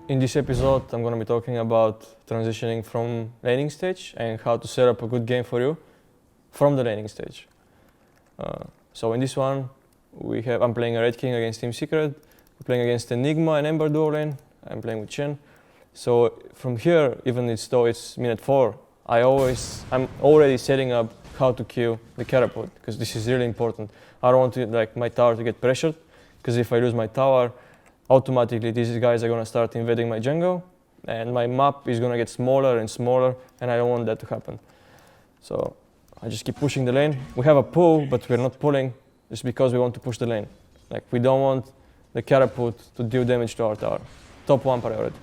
In this episode, I'm going to be talking about transitioning from laning stage and how to set up a good game for you from the laning stage. So in this one, I'm playing a Red King against Team Secret, I'm playing against Enigma and Ember duo lane, I'm playing with Chen. So from here, even though it's minute 4, I'm already setting up how to kill the Carapod, because this is really important. I don't want my tower to get pressured, because if I lose my tower, automatically these guys are going to start invading my jungle, and my map is going to get smaller and smaller, and I don't want that to happen. So I just keep pushing the lane. We have a pull, but we're not pulling just because we want to push the lane. We don't want the Carapod to deal damage to our tower. Top 1 priority.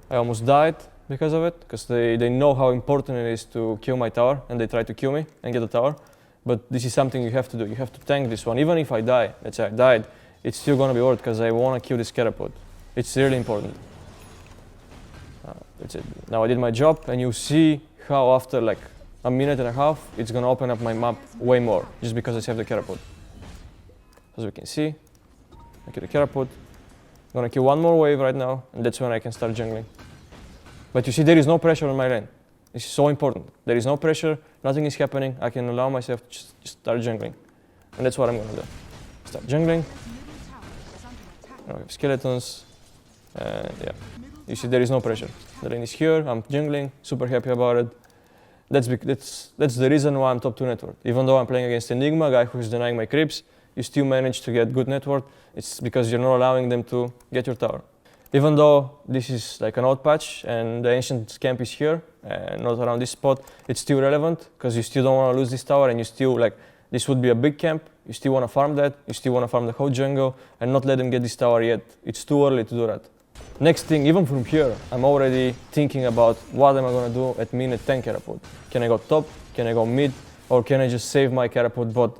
I almost died because of it, because they know how important it is to kill my tower, and they try to kill me and get the tower. But this is something you have to do. You have to tank this one. Even if I die, let's say I died, it's still going to be worth it because I want to kill this Carapod. It's really important. That's it. Now I did my job, and you see how after a minute and a half, it's going to open up my map way more, just because I saved the Carapod. As we can see, I kill the Carapod. I'm going to kill one more wave right now, and that's when I can start jungling. But you see, there is no pressure on my lane. This is so important. There is no pressure, nothing is happening. I can allow myself to just start jungling. And that's what I'm going to do. Start jungling. I have skeletons, and yeah. You see, there is no pressure. The lane is here, I'm jungling, super happy about it. That's the reason why I'm top 2 net worth. Even though I'm playing against Enigma, a guy who's denying my creeps, you still manage to get good net worth. It's because you're not allowing them to get your tower. Even though this is an old patch and the ancient camp is here and not around this spot, it's still relevant because you still don't want to lose this tower, and you still this would be a big camp. You still want to farm that, you still want to farm the whole jungle and not let them get this tower yet. It's too early to do that. Next thing, even from here, I'm already thinking about what am I going to do at minute 10 Carapod. Can I go top, can I go mid, or can I just save my Carapod bot?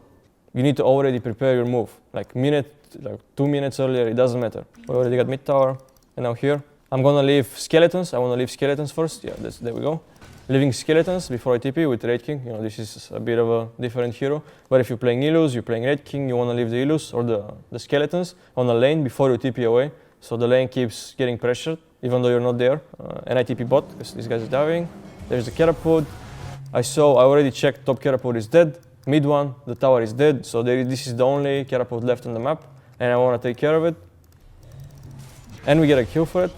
You need to already prepare your move. 2 minutes earlier, it doesn't matter. We already got mid tower, and now here. I'm going to leave skeletons. I want to leave skeletons first. Yeah, there we go. Leaving skeletons before I TP with Red King. This is a bit of a different hero. But if you're playing Illus, you're playing Red King, you want to leave the Illus or the skeletons on the lane before you TP away. So the lane keeps getting pressured, even though you're not there. And I TP bot, because these guys are diving. There's the Carapod. I already checked top Carapod is dead. Mid one, the tower is dead. So this is the only Carapod left on the map. And I want to take care of it. And we get a kill for it.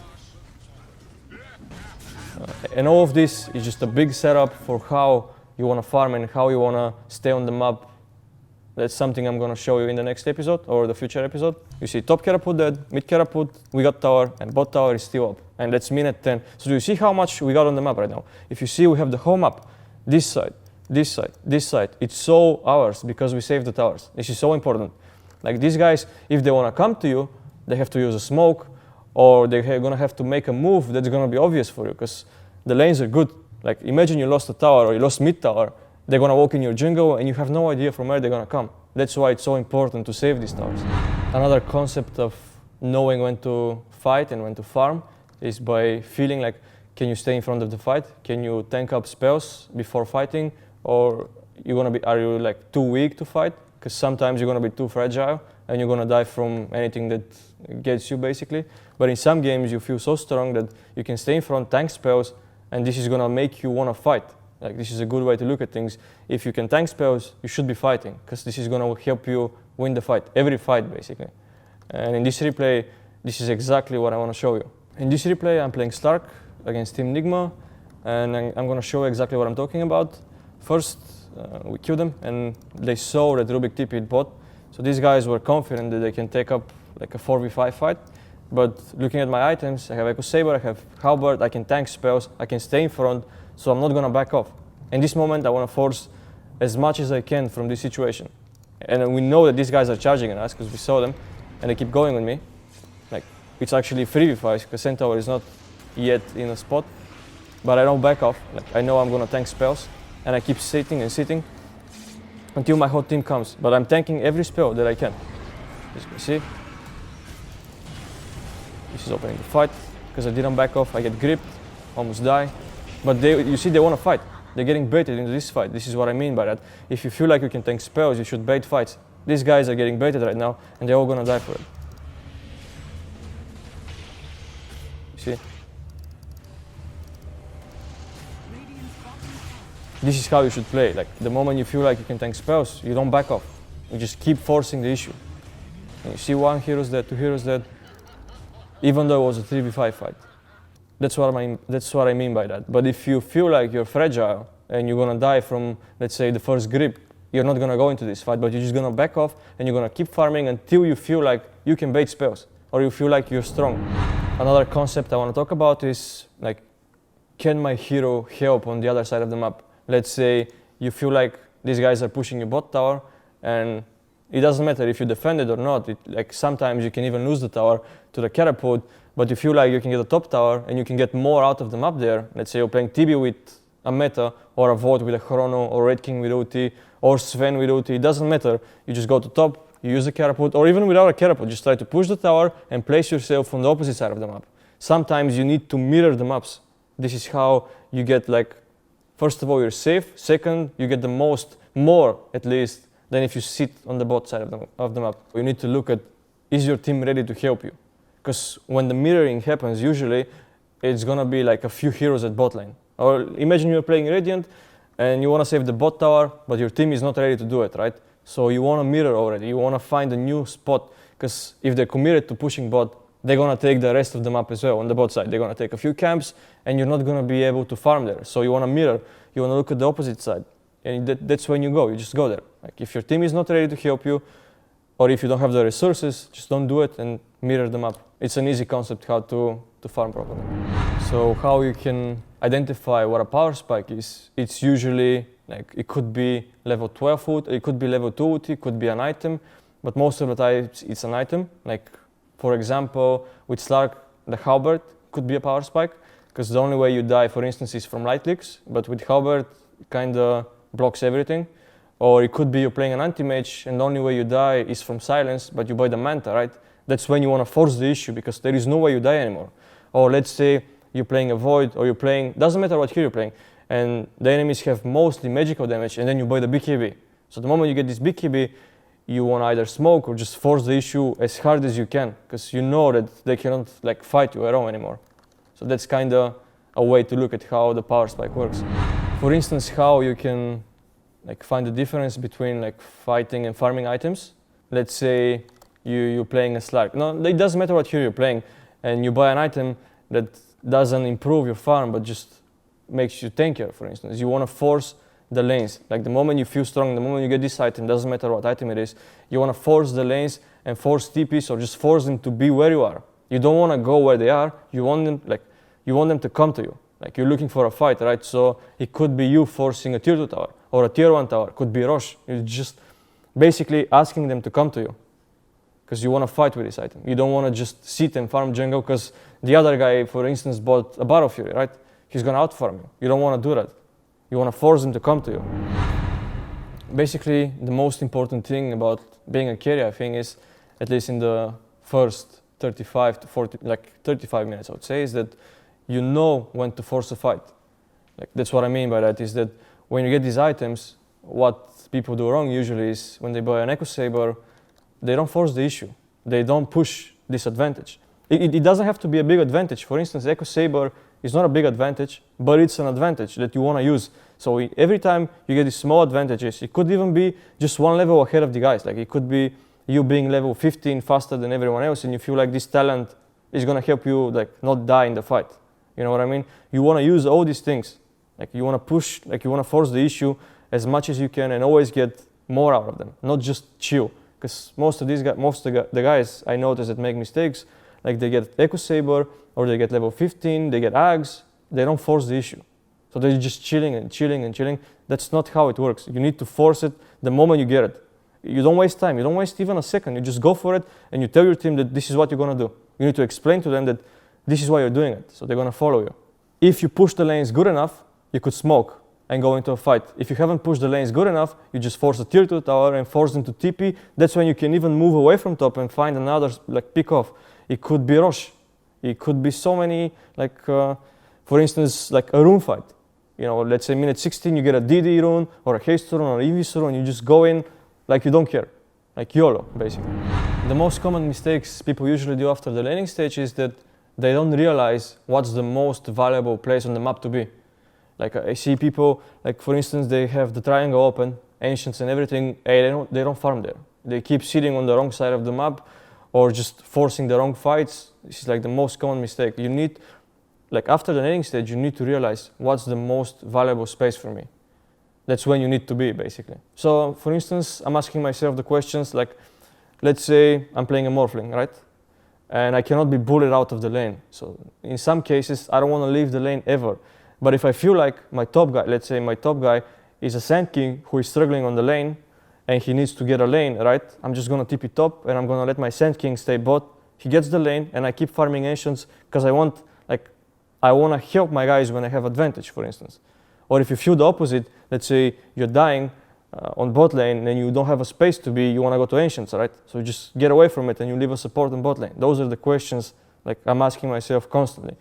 And all of this is just a big setup for how you want to farm and how you want to stay on the map. That's something I'm going to show you in the next episode or the future episode. You see top Carapod dead, mid Carapod, we got tower, and bot tower is still up. And that's minute 10. So do you see how much we got on the map right now? If you see, we have the whole map. This side, this side, this side. It's so ours because we saved the towers. This is so important. These guys, if they want to come to you, they have to use a smoke, or they're going to have to make a move that's going to be obvious for you, because the lanes are good. Imagine you lost a tower or you lost mid tower, they're going to walk in your jungle and you have no idea from where they're going to come. That's why it's so important to save these towers. Another concept of knowing when to fight and when to farm is by feeling can you stay in front of the fight? Can you tank up spells before fighting? Or are you too weak to fight? Because sometimes you're going to be too fragile and you're going to die from anything that gets you, basically. But in some games, you feel so strong that you can stay in front, tank spells, and this is going to make you want to fight. This is a good way to look at things. If you can tank spells, you should be fighting, because this is going to help you win the fight, every fight, basically. And in this replay, this is exactly what I want to show you. In this replay, I'm playing Stark against Team Enigma, and I'm going to show you exactly what I'm talking about. First, we killed them, and they saw that Rubik TP'd bot. So these guys were confident that they can take up a 4v5 fight. But looking at my items, I have Echo Saber, I have Halberd, I can tank spells, I can stay in front, so I'm not going to back off. In this moment, I want to force as much as I can from this situation. And we know that these guys are charging at us, because we saw them, and they keep going with me. It's actually 3v5, because Centaur is not yet in a spot. But I don't back off. I know I'm going to tank spells, and I keep sitting and sitting until my whole team comes. But I'm tanking every spell that I can. As you can see. This is opening the fight, because I didn't back off, I get gripped, almost die. But you see, they want to fight. They're getting baited into this fight. This is what I mean by that. If you feel like you can tank spells, you should bait fights. These guys are getting baited right now, and they're all going to die for it. See? This is how you should play. Like the moment you feel like you can tank spells, you don't back off. You just keep forcing the issue. And you see one hero's dead, two heroes dead, even though it was a 3v5 fight. That's what I mean by that. But if you feel like you're fragile and you're gonna die from, let's say, the first grip, you're not gonna go into this fight, but you're just gonna back off and you're gonna keep farming until you feel like you can bait spells or you feel like you're strong. Another concept I wanna talk about is like, can my hero help on the other side of the map? Let's say you feel like these guys are pushing your bot tower, and it doesn't matter if you defend it or not. Like sometimes you can even lose the tower to the catapult, but you feel like you can get a top tower and you can get more out of the map there. Let's say you're playing TB with a meta, or a Void with a Chrono, or Red King with ulti, or Sven with ulti. It doesn't matter. You just go to top, you use the catapult, or even without a catapult, just try to push the tower and place yourself on the opposite side of the map. Sometimes you need to mirror the maps. This is how you get, like, first of all, you're safe. Second, you get the more at least, than if you sit on the bot side of the map. You need to look at, is your team ready to help you? Because when the mirroring happens, usually it's gonna be like a few heroes at bot lane. Or imagine you're playing Radiant and you wanna save the bot tower, but your team is not ready to do it, right? So you wanna mirror already. You wanna find a new spot, because if they're committed to pushing bot, they're gonna take the rest of the map as well on the bot side. They're gonna take a few camps and you're not gonna be able to farm there. So you wanna mirror, you wanna look at the opposite side. And that's when you go, you just go there. Like if your team is not ready to help you, or if you don't have the resources, just don't do it and mirror the map. It's an easy concept how to farm properly. So how you can identify what a power spike is, it's usually, like, it could be level 12 ult, it could be level 2 ult, it could be an item, but most of the time it's an item. Like, for example, with Slark, the halberd could be a power spike, because the only way you die, for instance, is from light leaks, but with halberd, it kinda blocks everything. Or it could be you're playing an anti-mage and the only way you die is from silence, but you buy the manta, right? That's when you want to force the issue, because there is no way you die anymore. Or let's say you're playing a Void, or you're playing, doesn't matter what hero you're playing, and the enemies have mostly magical damage, and then you buy the BKB. So the moment you get this BKB, you want to either smoke or just force the issue as hard as you can, because you know that they cannot, like, fight you at all anymore. So that's kind of a way to look at how the power spike works. For instance, how you can, like, find the difference between, like, fighting and farming items. Let's say you're playing a Slark. No, it doesn't matter what hero you're playing, and you buy an item that doesn't improve your farm but just makes you tankier, for instance. You want to force the lanes. Like the moment you feel strong, the moment you get this item, doesn't matter what item it is, you want to force the lanes and force TPs, or just force them to be where you are. You don't want to go where they are. You want them to come to you. Like you're looking for a fight, right? So it could be you forcing a tier 2 tower or a tier 1 tower. Could be Rosh. You're just basically asking them to come to you, because you want to fight with this item. You don't want to just sit and farm jungle because the other guy, for instance, bought a Battle Fury, right? He's going to outfarm you. You don't want to do that. You want to force them to come to you. Basically, the most important thing about being a carry, I think, is, at least in the first 35 to 40, like 35 minutes, I would say, is that you know when to force a fight. Like that's what I mean by that, is that when you get these items, what people do wrong usually is when they buy an Echo Saber, they don't force the issue. They don't push this advantage. It doesn't have to be a big advantage. For instance, Echo Saber is not a big advantage, but it's an advantage that you want to use. So every time you get these small advantages, it could even be just one level ahead of the guys. Like it could be you being level 15 faster than everyone else, and you feel like this talent is going to help you, like, not die in the fight. You know what I mean? You want to use all these things. Like you want to push, like you want to force the issue as much as you can and always get more out of them, not just chill. Because most of the guys I notice that make mistakes, like they get Echo Saber or they get level 15, they get Ags, they don't force the issue. So they're just chilling and chilling and chilling. That's not how it works. You need to force it the moment you get it. You don't waste time. You don't waste even a second. You just go for it and you tell your team that this is what you're going to do. You need to explain to them that this is why you're doing it. So they're going to follow you. If you push the lanes good enough, you could smoke and go into a fight. If you haven't pushed the lanes good enough, you just force a tier 2 tower and force them to TP. That's when you can even move away from top and find another, like, pick off. It could be Rosh. It could be so many, like, for instance, like a rune fight. You know, let's say minute 16, you get a DD rune or a haste rune or a EV rune, you just go in like you don't care. Like YOLO, basically. The most common mistakes people usually do after the laning stage is that they don't realize what's the most valuable place on the map to be. Like I see people, like for instance, they have the triangle open, ancients and everything, and they don't farm there. They keep sitting on the wrong side of the map or just forcing the wrong fights. This is like the most common mistake. You need, like after the laning stage, you need to realize what's the most valuable space for me. That's when you need to be, basically. So for instance, I'm asking myself the questions like, let's say I'm playing a morphling, right? And I cannot be bullied out of the lane. So in some cases, I don't want to leave the lane ever. But if I feel like my top guy, let's say my top guy is a Sand King who is struggling on the lane and he needs to get a lane, right? I'm just going to TP top and I'm going to let my Sand King stay bot. He gets the lane and I keep farming ancients because I want to help my guys when I have advantage, for instance. Or if you feel the opposite, let's say you're dying on bot lane and you don't have a space to be, you want to go to ancients, right? So you just get away from it and you leave a support on bot lane. Those are the questions like I'm asking myself constantly.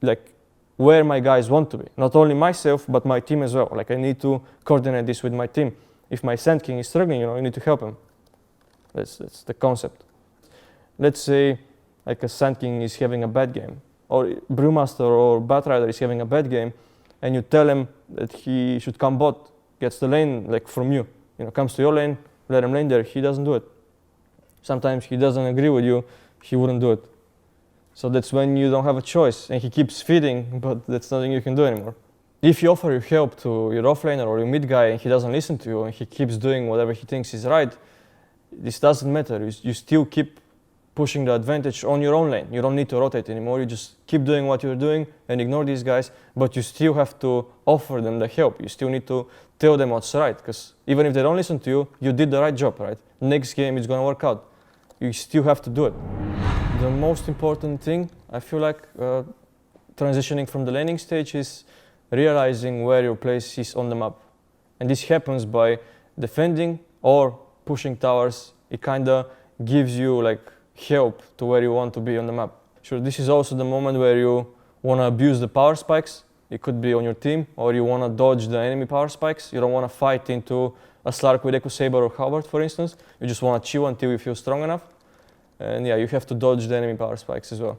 Like where my guys want to be. Not only myself, but my team as well. Like I need to coordinate this with my team. If my Sand King is struggling, you need to help him. That's the concept. Let's say like a Sand King is having a bad game, or Brewmaster or Batrider is having a bad game, and you tell him that he should come bot, gets the lane like from you. Comes to your lane, let him lane there, he doesn't do it. Sometimes he doesn't agree with you, he wouldn't do it. So that's when you don't have a choice, and he keeps feeding, but that's nothing you can do anymore. If you offer your help to your offlaner or your mid guy and he doesn't listen to you and he keeps doing whatever he thinks is right, this doesn't matter. You still keep pushing the advantage on your own lane. You don't need to rotate anymore. You just keep doing what you're doing and ignore these guys, but you still have to offer them the help. You still need to tell them what's right, because even if they don't listen to you, you did the right job, right? Next game it's going to work out. You still have to do it. The most important thing, I feel like, transitioning from the laning stage is realizing where your place is on the map. And this happens by defending or pushing towers. It kind of gives you like help to where you want to be on the map. Sure, this is also the moment where you want to abuse the power spikes. It could be on your team, or you want to dodge the enemy power spikes. You don't want to fight into a Slark with Echo Saber or Halberd, for instance. You just want to chill until you feel strong enough. And yeah, you have to dodge the enemy power spikes as well.